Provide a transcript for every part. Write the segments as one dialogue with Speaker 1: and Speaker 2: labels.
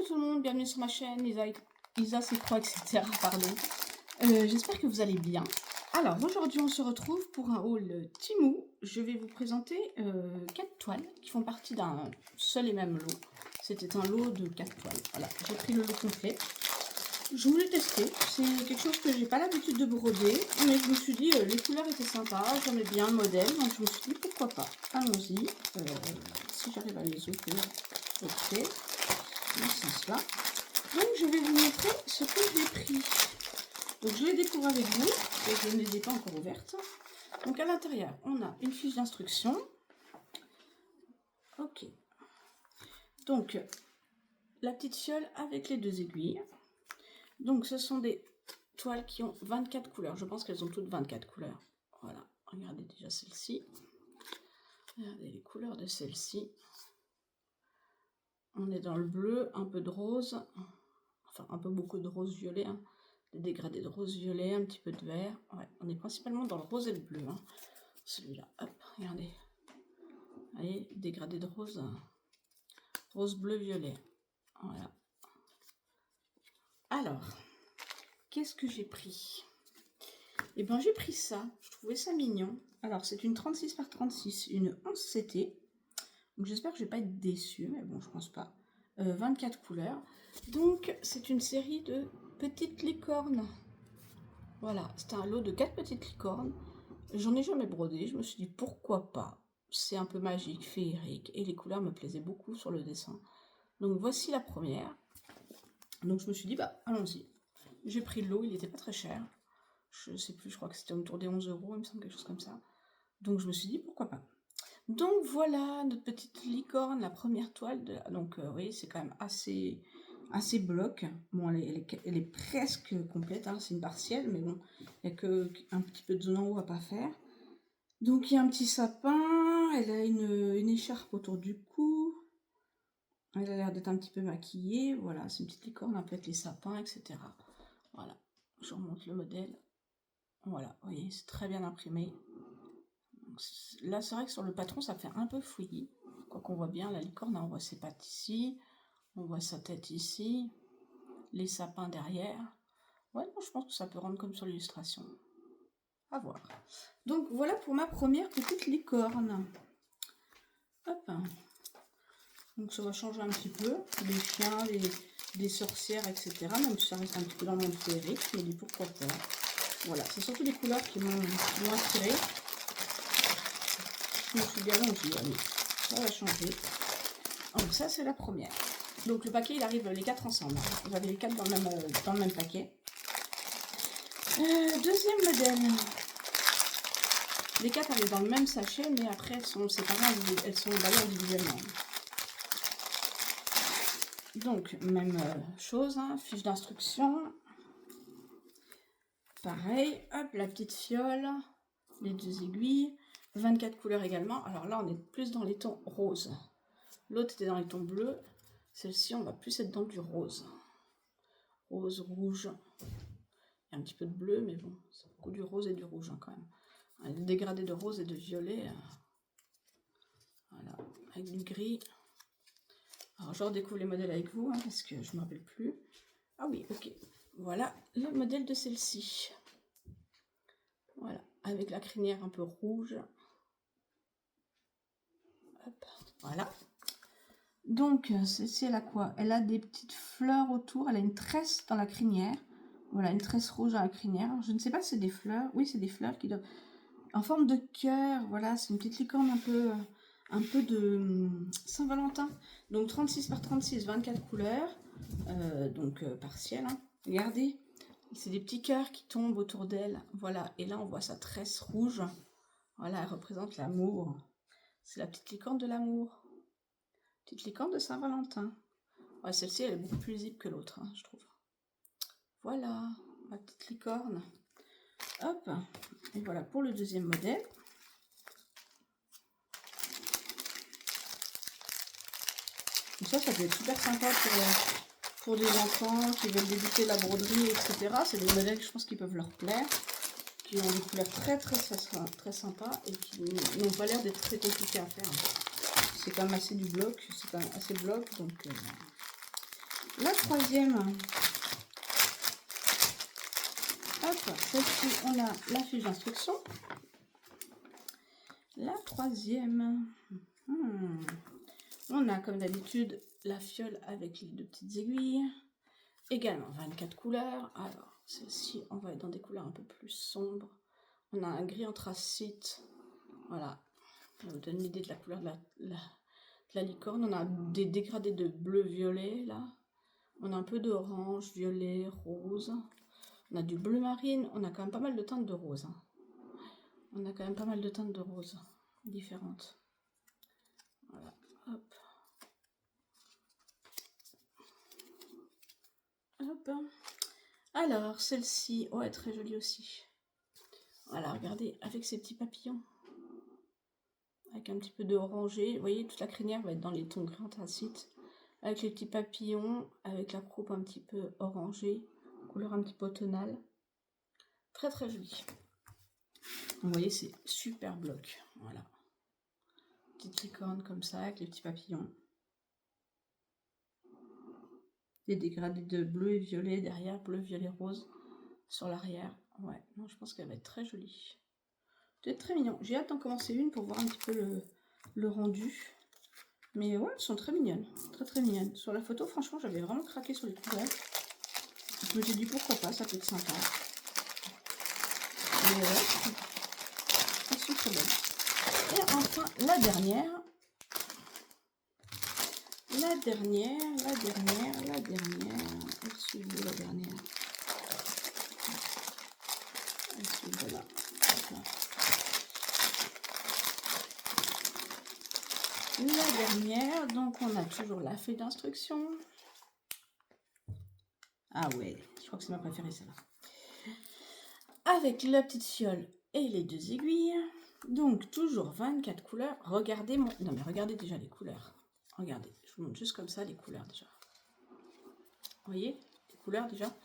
Speaker 1: Coucou tout le monde, bienvenue sur ma chaîne, Isa c'est quoi, etc. Pardon. J'espère que vous allez bien. Alors aujourd'hui on se retrouve pour un haul Temu. Je vais vous présenter 4 toiles qui font partie d'un seul et même lot. C'était un lot de 4 toiles. Voilà, j'ai pris le lot complet. Je voulais tester, c'est quelque chose que j'ai pas l'habitude de broder, mais je me suis dit les couleurs étaient sympas, j'aimais bien le modèle, donc je me suis dit pourquoi pas. Allons-y, si j'arrive à les ouvrir, ok. Dans ce sens-là. Donc je vais vous montrer ce que j'ai pris. Donc je les découvre avec vous, et je ne les ai pas encore ouvertes. Donc à l'intérieur, on a une fiche d'instruction. Ok. Donc la petite fiole avec les 2 aiguilles. Donc ce sont des toiles qui ont 24 couleurs. Je pense qu'elles ont toutes 24 couleurs. Voilà. Regardez déjà celle-ci. Regardez les couleurs de celle-ci. On est dans le bleu, un peu de rose. Enfin, un peu beaucoup de rose violet, hein. Des dégradés de rose violet, un petit peu de vert. Ouais, on est principalement dans le rose et le bleu. Hein. Celui-là, hop, regardez. Vous voyez, dégradé de rose, rose, bleu, violet. Voilà. Alors, qu'est-ce que j'ai pris? Eh bien, j'ai pris ça. Je trouvais ça mignon. Alors, c'est une 36 par 36, une 11 CT. Donc, j'espère que je ne vais pas être déçue, mais bon, je pense pas. 24 couleurs. Donc, c'est une série de petites licornes. Voilà, c'était un lot de 4 petites licornes. J'en ai jamais brodé, je me suis dit pourquoi pas. C'est un peu magique, féerique, et les couleurs me plaisaient beaucoup sur le dessin. Donc voici la première. Donc je me suis dit, bah allons-y. J'ai pris le lot, il n'était pas très cher. Je sais plus, je crois que c'était autour des 11 €, il me semble, quelque chose comme ça. Donc je me suis dit, pourquoi pas. Donc voilà, notre petite licorne, la première toile. Donc vous voyez, c'est quand même assez bloc. Bon, elle est presque complète, hein, c'est une partielle, mais bon, il n'y a qu'un petit peu de zone en haut à pas faire. Donc il y a un petit sapin, elle a une écharpe autour du cou, elle a l'air d'être un petit peu maquillée, voilà, c'est une petite licorne un peu avec les sapins, etc. Voilà, je remonte le modèle. Voilà, vous voyez, c'est très bien imprimé. Donc, là, c'est vrai que sur le patron, ça fait un peu fouillis. Quoi qu'on voit bien, la licorne, on voit ses pattes ici, on voit sa tête ici, les sapins derrière. Ouais, non, je pense que ça peut rendre comme sur l'illustration. À voir. Donc, voilà pour ma première petite licorne. Hop. Donc, ça va changer un petit peu. Les chiens, les sorcières, etc. Même si ça reste un petit peu dans le monde féerique, je me dis pourquoi pas. Voilà, c'est surtout les couleurs qui m'ont attiré. Je me suis dit, allez, ça va changer. Donc ça, c'est la première. Donc le paquet, il arrive les 4 ensemble. Vous avez les 4 dans le même paquet. Deuxième modèle. Les 4 arrivent dans le même sachet, mais après, elles sont séparées, elles sont emballées individuellement. Donc, même chose, hein, fiche d'instruction. Pareil, hop, la petite fiole, les 2 aiguilles, 24 couleurs également. Alors là, on est plus dans les tons roses. L'autre était dans les tons bleus. Celle-ci, on va plus être dans du rose. Rose, rouge. Il y a un petit peu de bleu, mais bon, c'est beaucoup du rose et du rouge hein, quand même. Le dégradé de rose et de violet. Voilà, avec du gris. Alors, je redécouvre les modèles avec vous, hein, parce que je ne me rappelle plus. Ah oui, ok. Voilà le modèle de celle-ci. Voilà, avec la crinière un peu rouge. Hop, voilà. Donc, celle-ci, elle a quoi? Elle a des petites fleurs autour. Elle a une tresse dans la crinière. Voilà, une tresse rouge dans la crinière. Je ne sais pas si c'est des fleurs. Oui, c'est des fleurs qui doivent... En forme de cœur. Voilà, c'est une petite licorne un peu de Saint-Valentin. Donc, 36 par 36, 24 couleurs. Donc, partiel. Hein. Regardez. C'est des petits cœurs qui tombent autour d'elle. Voilà. Et là, on voit sa tresse rouge. Voilà, elle représente l'amour. C'est la petite licorne de l'amour. Petite licorne de Saint-Valentin. Ouais, celle-ci, elle est beaucoup plus lisible que l'autre, hein, je trouve. Voilà, ma petite licorne. Hop. Et voilà pour le deuxième modèle. Donc ça peut être super sympa pour des enfants qui veulent débuter la broderie, etc. C'est des modèles, je pense, qui peuvent leur plaire. Qui ont des couleurs très sympas et qui n'ont pas l'air d'être très compliqués à faire. C'est quand même assez du bloc, c'est quand même assez bloc, donc La troisième, hop, celle-ci, on a la fiche d'instruction. La troisième, on a comme d'habitude la fiole avec les 2 petites aiguilles. Également 24 couleurs. Alors, celle-ci, on va être dans des couleurs un peu plus sombres. On a un gris anthracite. Voilà. Ça vous donne l'idée de la couleur de la licorne. On a des dégradés de bleu-violet, là. On a un peu d'orange, violet, rose. On a du bleu marine. On a quand même pas mal de teintes de rose. Hein. On a quand même pas mal de teintes de rose différentes. Voilà. Hop. Hop. Alors, celle-ci, oh, elle est très jolie aussi. Voilà, regardez, avec ces petits papillons. Avec un petit peu de orangé. Vous voyez, toute la crinière va être dans les tons gris anthracite. Avec les petits papillons, avec la croupe un petit peu orangée, couleur un petit peu automnale. Très très joli. Vous voyez, c'est super bloc. Voilà. Petite licorne comme ça, avec les petits papillons. Des dégradés de bleu et violet derrière, bleu, violet, rose sur l'arrière. Ouais, non, je pense qu'elle va être très jolie. C'est très mignon. J'ai hâte d'en commencer une pour voir un petit peu le rendu. Mais ouais, elles sont très mignonnes. Très très mignonnes. Sur la photo, franchement, j'avais vraiment craqué sur les couleurs. Je me suis dit pourquoi pas, ça peut être sympa. Mais ouais, elles sont très belles. Et enfin, la dernière. La dernière. Elle suit où la dernière? Elle suit là. La dernière, donc on a toujours la feuille d'instruction. Ah ouais, je crois que c'est ma préférée celle-là. Avec la petite fiole et les 2 aiguilles. Donc toujours 24 couleurs. Regardez mon... Non mais regardez déjà les couleurs. Regardez, je vous montre juste comme ça les couleurs déjà. Vous voyez les couleurs déjà?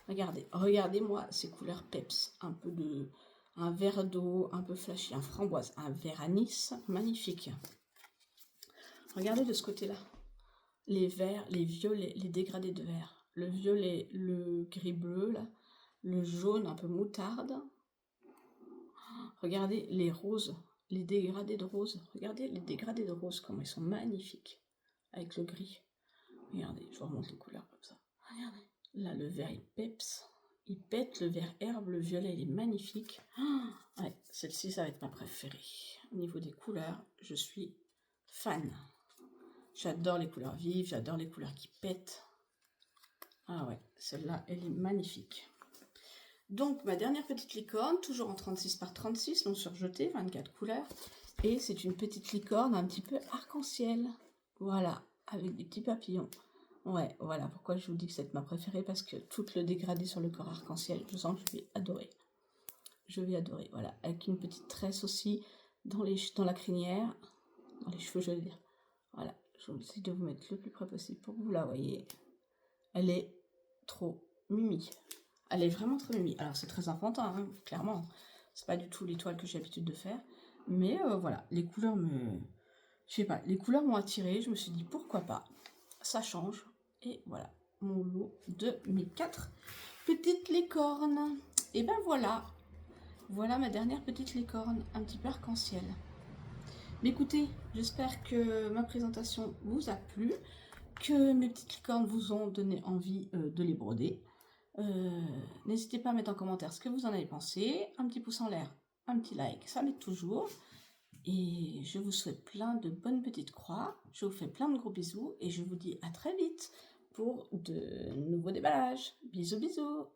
Speaker 1: Regardez, regardez-moi ces couleurs peps. Un peu de... un vert d'eau, un peu flashy, un framboise, un vert anis. Magnifique. Regardez de ce côté-là. Les verts, les violets, les dégradés de vert. Le violet, le gris-bleu, là. Le jaune un peu moutarde. Regardez les roses, les dégradés de rose. Regardez les dégradés de rose, comment ils sont magnifiques. Avec le gris. Regardez, je vous remonte les couleurs comme ça. Regardez. Là, le vert, il peps. Il pète. Le vert herbe, le violet, il est magnifique. Ouais, celle-ci, ça va être ma préférée. Au niveau des couleurs, je suis fan. J'adore les couleurs vives, j'adore les couleurs qui pètent. Ah ouais, celle-là, elle est magnifique. Donc, ma dernière petite licorne, toujours en 36 par 36, non surjetée, 24 couleurs. Et c'est une petite licorne un petit peu arc-en-ciel. Voilà, avec des petits papillons. Ouais, voilà pourquoi je vous dis que c'est ma préférée, parce que tout le dégradé sur le corps arc-en-ciel, je sens que je vais adorer. Je vais adorer, voilà. Avec une petite tresse aussi dans la crinière, dans les cheveux, je veux dire. Voilà. Je vais essayer de vous mettre le plus près possible pour que vous la voyez. Elle est trop mimi. Elle est vraiment très mimi. Alors c'est très enfantin, hein, clairement. C'est pas du tout l'étoile que j'ai l'habitude de faire. Mais voilà, les couleurs me... Je sais pas, les couleurs m'ont attirée. Je me suis dit pourquoi pas. Ça change. Et voilà, mon lot de mes 4 petites licornes. Et ben voilà. Voilà ma dernière petite licorne, un petit peu arc-en-ciel. Mais écoutez, j'espère que ma présentation vous a plu, que mes petites licornes vous ont donné envie de les broder. N'hésitez pas à mettre en commentaire ce que vous en avez pensé. Un petit pouce en l'air, un petit like, ça m'aide toujours. Et je vous souhaite plein de bonnes petites croix. Je vous fais plein de gros bisous et je vous dis à très vite pour de nouveaux déballages. Bisous bisous.